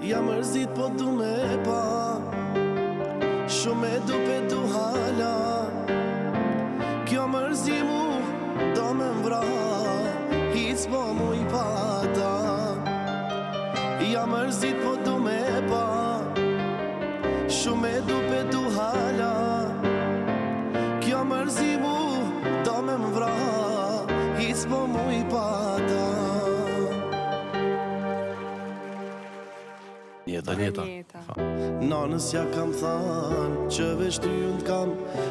Ja mërzit po du me pa, shumë e du pe du hala. Kjo mërzi mu do me mvra, hic po mu I pata. Ja mërzit po du me pa, shumë e du pe du hala. Kjo mërzi mu do me mvra, hic po mu I pata. Njeta. Nanës ja kam than që veç ty unë t'kam,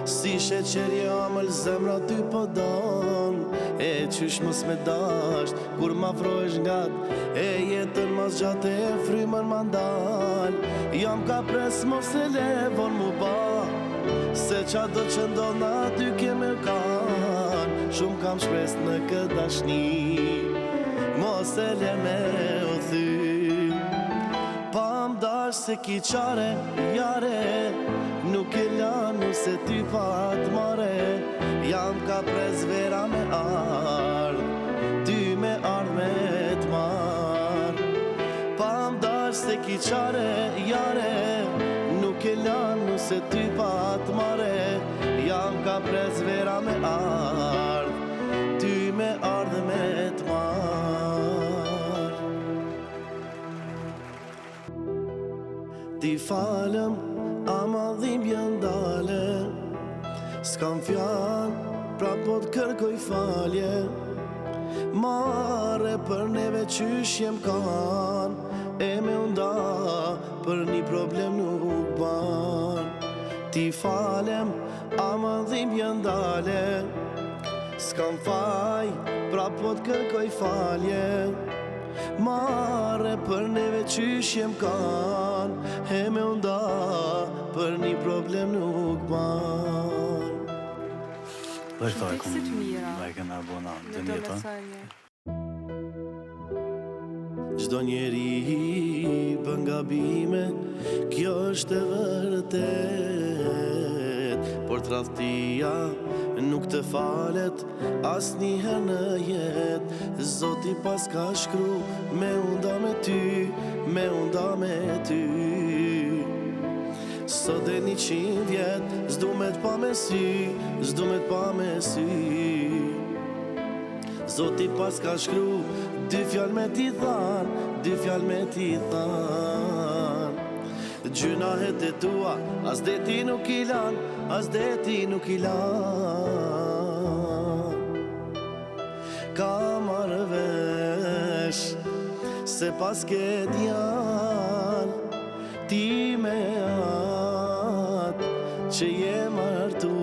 si sheqerje amël zemra ty po don. E qysh mës me dasht kur ma vrojsh ngat, e jetën mas gjatë e frymën ma ndal. Jam ka pres mos e levon mu ba, se qa do që ndodh na ty keme kan. Shumë kam shpres në këtë dashni, mos e le me u thy. Pa m'dash se ki qare, jare, nuk e lanu se ty pa t'mare. Jam ka prez vera me ardh, ty me ardh me t'mar. Pa m'dash se ki qare, jare, nuk e lanu se ty pa t'mare. Jam ka prez vera me ardh, ty me ardh me t'mar. Ti falem, ama dhimbje ndale, s'kam fjan, pra po t'kërkoj falje. Mare për neve qysh jem kan, e me unda për një problem nuk ban. Ti falem, ama dhimbje ndale, s'kam faj, pra po t'kërkoj falje. Mare për neve qysh jem kan, e me unda për një problem nuk ban. Dhe këto e këmë dhe e këna bona të njëta. Gjdo njeri bën gabime, kjo është e vërtet. Por tradhtia nuk të falet as njëherë në jet. Zoti pas ka shkru me unda me ty, me unda me ty. Sot e 100 vjet, s'du me t'pa me sy, s'du me t'pa me sy. Zoti pas ka shkru, dy fjall me t'i than, dy fjall me t'i than. Gjunahet e tua, as deti nuk I lan, as deti nuk I lan. Ka marrë vesh, se pas ke djal, ti me atë që je martu,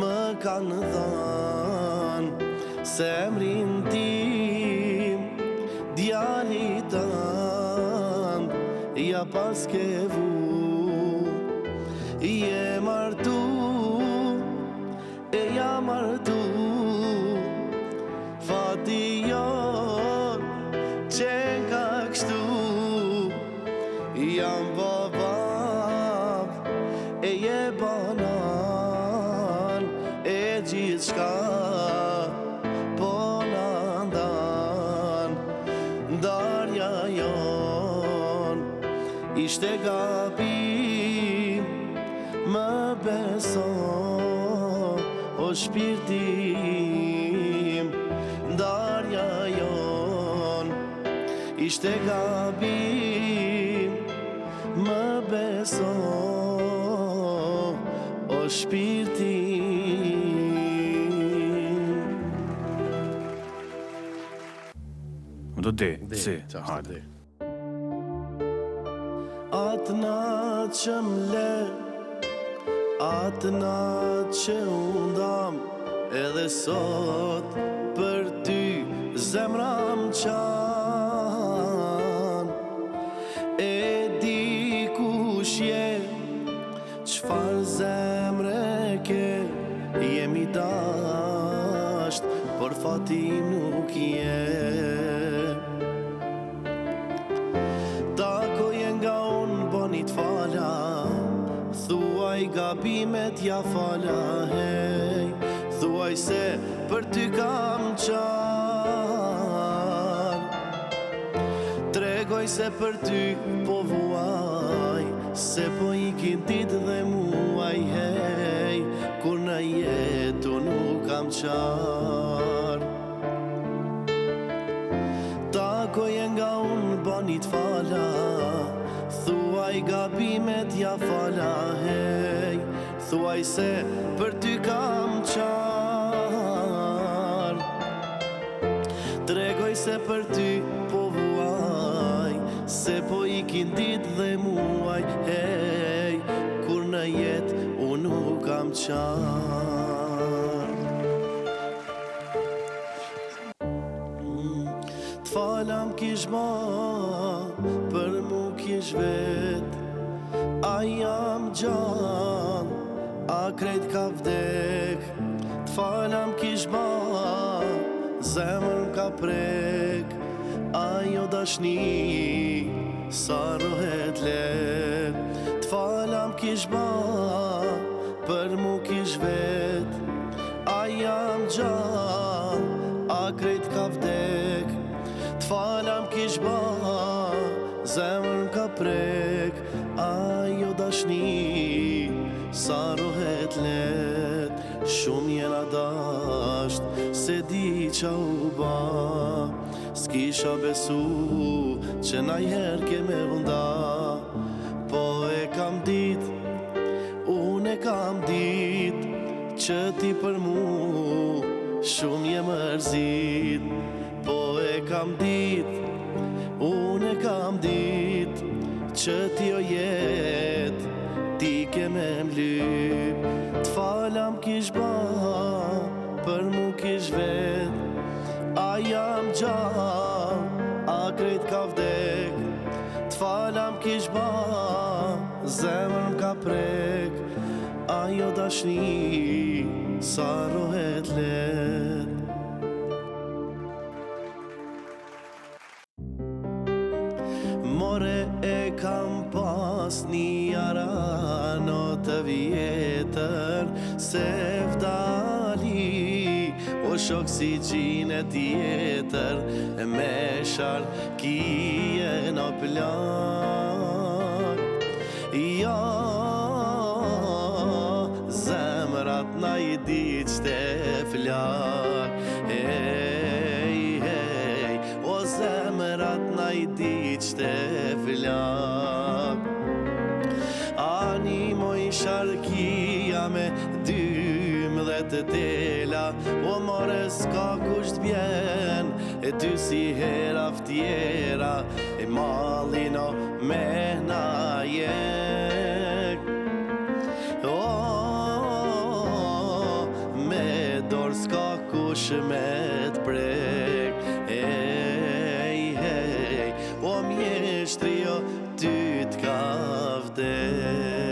më kanë than, se emrin tim, djali tant, ja pas ke vu, je martu, e ja martu. Fati jon, qenë ka kështu, jam babab, e je banan, e gjithë shka po në ndan. Darja jon, ishte gabim, më beso, o shpirtim. Darja jon, ishte gabim, më beso, o shpirtim. Më do de, si, hajde. Atë natë që m'le, atë natë që undam, edhe sot për ty zemra m'qan. E di kush je, qfar zemre ke, jemi dasht, por fatim nuk je. Takoje nga unë bonit fala, thuaj gabimet ja fala, hej. Thuaj se për ty kam qan. Tregoj se për ty po vuaj, se po ikin ditë dhe muaj, hej, kur në jetu nuk kam qarë. Takoje nga unë banit fala, thuaj gabimet ja fala, hej, thuaj se për ty kam qarë. Tregoj se për ty po vuaj, se po ikin ditë dhe muaj, hej, kur në jetë unë nuk kam qarë. T'falam kish ma, për mu kish vet, a jam gjan, a krejt ka vdek. T'falam kish ma, zemër ka prek, ajo dashni sa rohet let. T'falam kish ma, për mu kish vet, a jam gjan, a krejt ka vdek. T'falam kish ma, zemër ka prek, ajo dashni sa rohet let. Shumë jena dasht, se di qa u ba, s'kisha besu që najher ke me vënda. Po e kam dit, unë e kam dit, që ti për mu shumë je mërzit. Po e kam dit, unë e kam dit, që ti o jet, ti ke me mlyp. T'falam kish ba, për mu kish vet, a jam gjam, a krejt ka vdek. T'falam kish ba, zemër m'ka prek, ajo dashni sa rohet let. More e kam pas një arano të vjetër, se vdali o shok si gjine tjetër, e me shar kije në plak. Ja, zemrat na i dit qte flak, hej, hej, o zemrat na i dit qte flak. Ani moj sharkia me 12 tela, o more s'ka kusht bjen, e ty si hera ftjera, e malino me na jek. Me dorë s'ka kush me t'prek, hej, hej, o mjeshtri o ty t'ka vdek.